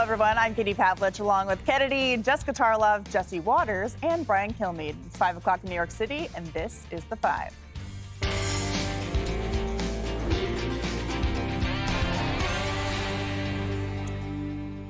everyone. I'm Katie Pavlich, along with Kennedy, Jessica Tarlov, Jesse Waters, and Brian Kilmeade. It's 5 o'clock in New York City, and this is The Five.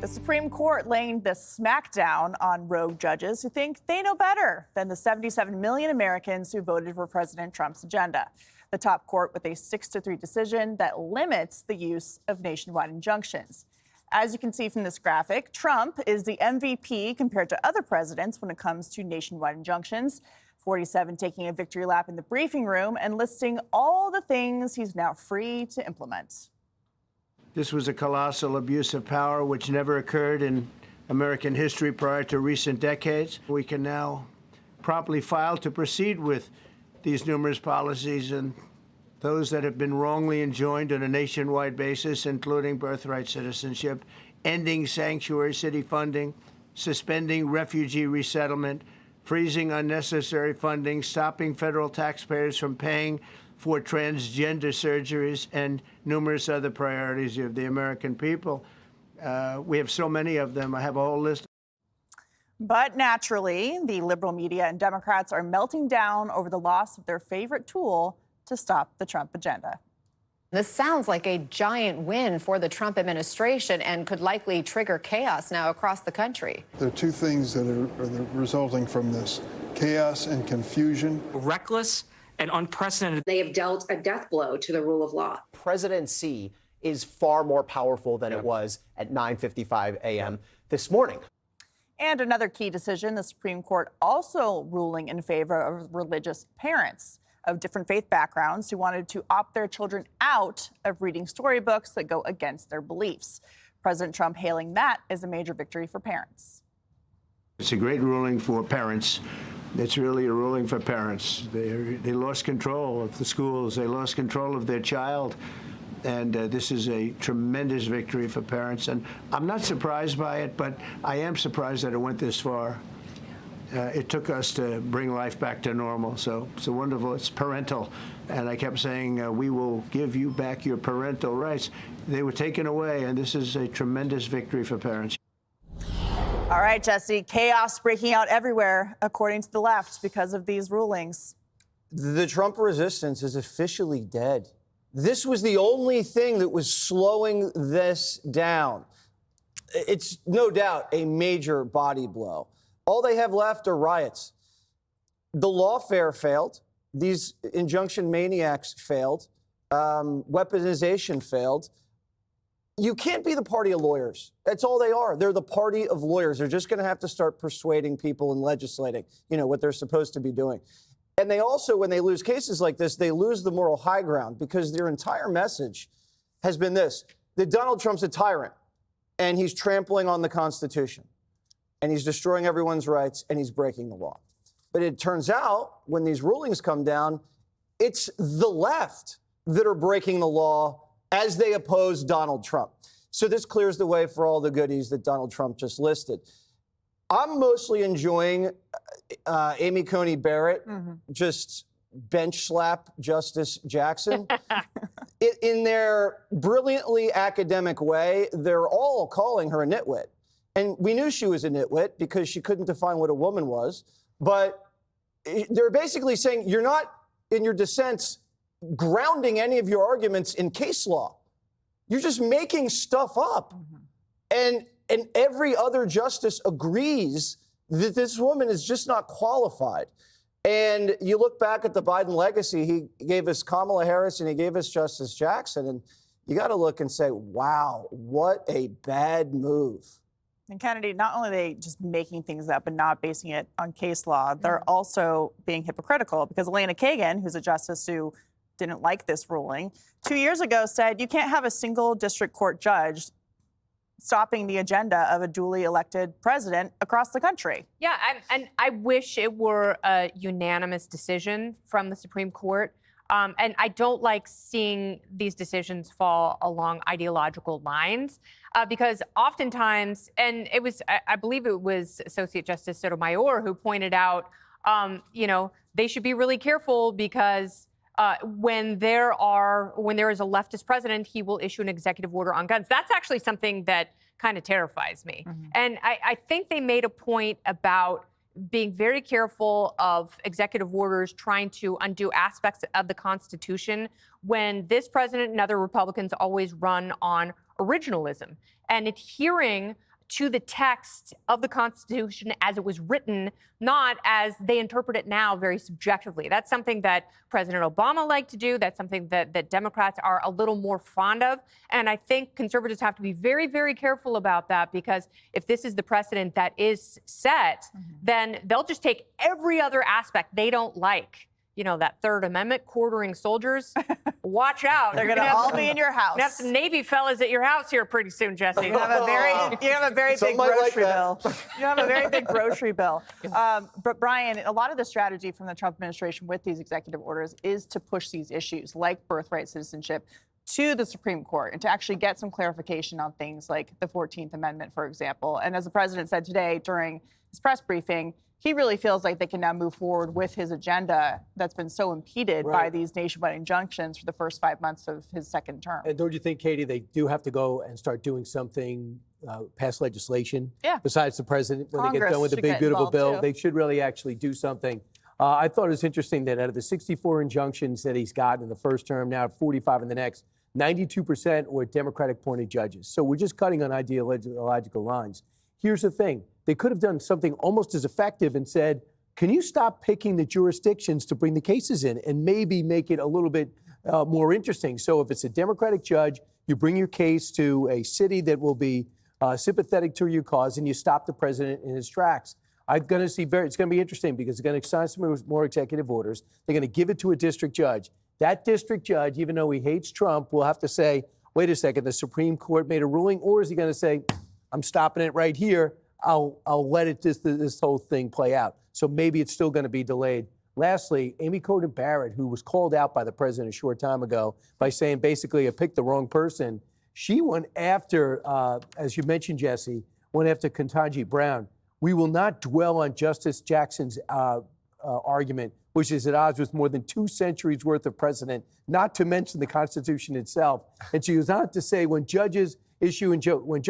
The Supreme Court laying the smackdown on rogue judges who think they know better than the 77 million Americans who voted for President Trump's agenda. The top court with a 6-3 decision that limits the use of nationwide injunctions. As you can see from this graphic, Trump is the MVP compared to other presidents when it comes to nationwide injunctions. 47 taking a victory lap in the briefing room and listing all the things he's now free to implement. This was a colossal abuse of power which never occurred in American history prior to recent decades. We can now promptly file to proceed with these numerous policies and those that have been wrongly enjoined on a nationwide basis, including birthright citizenship, ending sanctuary city funding, suspending refugee resettlement, freezing unnecessary funding, stopping federal taxpayers from paying for transgender surgeries, and numerous other priorities of the American people. We have so many of them. I have a whole list. But naturally, the liberal media and Democrats are melting down over the loss of their favorite tool to stop the Trump agenda. This sounds like a giant win for the Trump administration and could likely trigger chaos now across the country. There are two things that are resulting from this: chaos and confusion. Reckless and unprecedented. They have dealt a death blow to the rule of law. Presidency is far more powerful than it was at 9:55 a.m. this morning. And another key decision, the Supreme Court also ruling in favor of religious parents of different faith backgrounds who wanted to opt their children out of reading storybooks that go against their beliefs. President Trump hailing that as a major victory for parents. It's a great ruling for parents. It's really a ruling for parents. They lost control of the schools. They lost control of their child. And this is a tremendous victory for parents. And I'm not surprised by it, but I am surprised that it went this far. It took us to bring life back to normal. So it's wonderful. It's parental. And I kept saying, we will give you back your parental rights. They were taken away, and this is a tremendous victory for parents. All right, Jesse, chaos breaking out everywhere, according to the left, because of these rulings. The Trump resistance is officially dead. This was the only thing that was slowing this down. It's no doubt a major body blow. All they have left are riots. The lawfare failed. These injunction maniacs failed. Weaponization failed. You can't be the party of lawyers. That's all they are. They're the party of lawyers. They're just going to have to start persuading people and legislating, what they're supposed to be doing. And they also, when they lose cases like this, they lose the moral high ground because their entire message has been this: that Donald Trump's a tyrant and he's trampling on the Constitution and he's destroying everyone's rights and he's breaking the law. But it turns out when these rulings come down, it's the left that are breaking the law as they oppose Donald Trump. So this clears the way for all the goodies that Donald Trump just listed. I'm mostly enjoying Amy Coney Barrett just bench slap Justice Jackson. In their brilliantly academic way, they're all calling her a nitwit. And we knew she was a nitwit because she couldn't define what a woman was. But they're basically saying you're not, in your dissents, grounding any of your arguments in case law. You're just making stuff up. And every other justice agrees that this woman is just not qualified. And you look back at the Biden legacy, he gave us Kamala Harris and he gave us Justice Jackson. And you got to look and say, wow, what a bad move. And Kennedy, not only are they just making things up and not basing it on case law, they're also being hypocritical because Elena Kagan, who's a justice who didn't like this ruling, 2 years ago said you can't have a single district court judge stopping the agenda of a duly elected president across the country. Yeah, and I wish it were a unanimous decision from the Supreme Court. And I don't like seeing these decisions fall along ideological lines because oftentimes, and it was, I believe it was Associate Justice Sotomayor who pointed out, they should be really careful because when there is a leftist president, he will issue an executive order on guns. That's actually something that kind of terrifies me. And I think they made a point about being very careful of executive orders trying to undo aspects of the Constitution when this president and other Republicans always run on originalism and adhering to the text of the Constitution as it was written, not as they interpret it now very subjectively. That's something that President Obama liked to do. That's something that Democrats are a little more fond of. And I think conservatives have to be very, very careful about that, because if this is the precedent that is set, then they'll just take every other aspect they don't like. You know, that Third Amendment, quartering soldiers. Watch out. They're going to all be in your house. You have some Navy fellas at your house here pretty soon, Jesse. You have a very big grocery bill. You have a very big grocery bill. But Brian, a lot of the strategy from the Trump administration with these executive orders is to push these issues like birthright citizenship to the Supreme Court and to actually get some clarification on things like the 14th Amendment, for example. And as the president said today during his press briefing, he really feels like they can now move forward with his agenda that's been so impeded by these nationwide injunctions for the first 5 months of his second term. And don't you think, Katie, they do have to go and start doing something, pass legislation? Yeah. Besides the president, when they get Congress done with the should big, get beautiful involved, bill, too. they should really actually do something. I thought it was interesting that out of the 64 injunctions that he's got in the first term, now 45 in the next, 92% were Democratic-appointed judges. So we're just cutting on ideological lines. Here's the thing. They could have done something almost as effective and said, can you stop picking the jurisdictions to bring the cases in and maybe make it a little bit more interesting? So if it's a Democratic judge, you bring your case to a city that will be sympathetic to your cause, and you stop the president in his tracks. It's going to be interesting because they're going to sign some more executive orders. They're going to give it to a district judge. That district judge, even though he hates Trump, will have to say, wait a second, the Supreme Court made a ruling, or is he going to say, I'm stopping it right here. I'll let this whole thing play out. So maybe it's still going to be delayed. Lastly, Amy Coney Barrett, who was called out by the president a short time ago by saying basically I picked the wrong person, she went after, as you mentioned, Jesse, went after Ketanji Brown. We will not dwell on Justice Jackson's argument, which is at odds with more than 2 centuries worth of precedent, not to mention the Constitution itself. And she was on to say when judges issue injunctions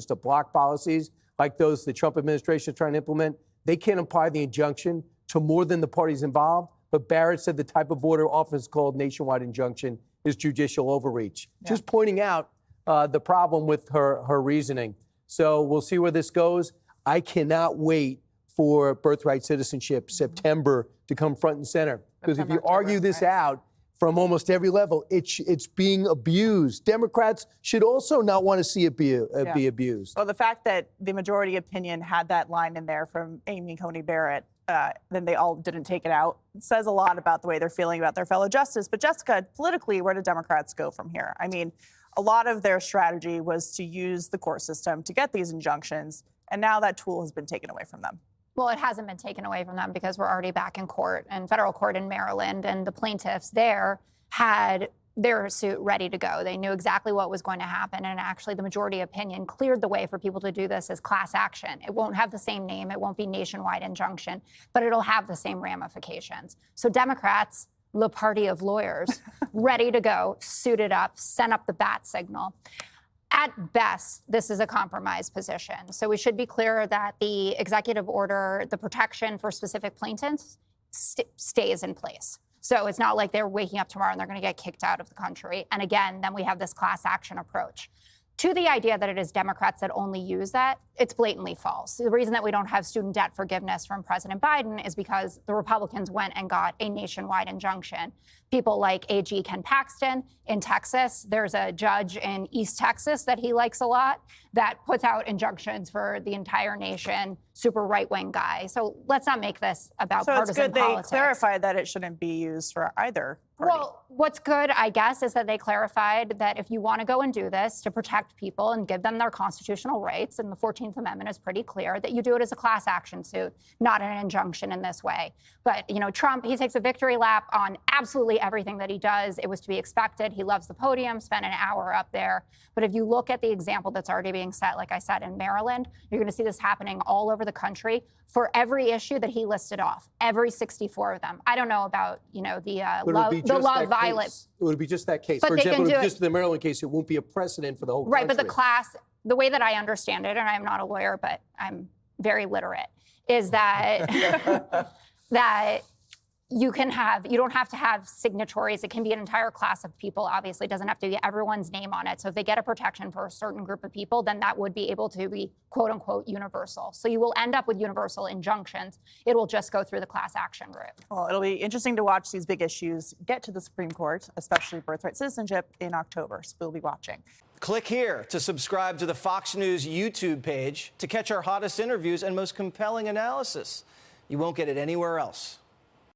to block policies like those the Trump administration is trying to implement, they can't apply the injunction to more than the parties involved. But Barrett said the type of order often is called nationwide injunction is judicial overreach. Yeah. Just pointing out the problem with her reasoning. So we'll see where this goes. I cannot wait for birthright citizenship September to come front and center. Because if you argue this out from almost every level, it's being abused. Democrats should also not want to see it be abused. Well, the fact that the majority opinion had that line in there from Amy Coney Barrett, then they all didn't take it out, it says a lot about the way they're feeling about their fellow justice. But Jessica, politically, where do Democrats go from here? I mean, a lot of their strategy was to use the court system to get these injunctions, and now that tool has been taken away from them. Well, it hasn't been taken away from them because we're already back in court, in federal court in Maryland, and the plaintiffs there had their suit ready to go. They knew exactly what was going to happen, and actually the majority opinion cleared the way for people to do this as class action. It won't have the same name, it won't be nationwide injunction, but it'll have the same ramifications. So Democrats, the party of lawyers, ready to go, suited up, sent up the bat signal. At best, this is a compromise position. So we should be clear that the executive order, the protection for specific plaintiffs, stays in place. So it's not like they're waking up tomorrow and they're going to get kicked out of the country. And again, then we have this class action approach. To the idea that it is Democrats that only use that, it's blatantly false. The reason that we don't have student debt forgiveness from President Biden is because the Republicans went and got a nationwide injunction. People like AG Ken Paxton in Texas, there's a judge in East Texas that he likes a lot that puts out injunctions for the entire nation, super right-wing guy. So let's not make this about partisan politics. So it's good they clarified that it shouldn't be used for either party. Well, what's good, I guess, is that they clarified that if you want to go and do this to protect people and give them their constitutional rights, and the 14th Amendment is pretty clear, that you do it as a class action suit, not an injunction in this way. But, you know, Trump, he takes a victory lap on absolutely everything that he does. It was to be expected. He loves the podium, spent an hour up there. But if you look at the example that's already being set, like I said, in Maryland, you're going to see this happening all over the country for every issue that he listed off, every 64 of them. I don't know about, you know, the love violence. It would be just that case. But For they example, can do just the Maryland case, it won't be a precedent for the whole country. Right, but the way that I understand it, and I'm not a lawyer, but I'm very literate, is that that you don't have to have signatories. It can be an entire class of people. Obviously, it doesn't have to be everyone's name on it. So if they get a protection for a certain group of people, then that would be able to be quote unquote universal. So you will end up with universal injunctions. It will just go through the class action route. Well, it'll be interesting to watch these big issues get to the Supreme Court, especially birthright citizenship in October. So we'll be watching. Click here to subscribe to the Fox News YouTube page to catch our hottest interviews and most compelling analysis. You won't get it anywhere else.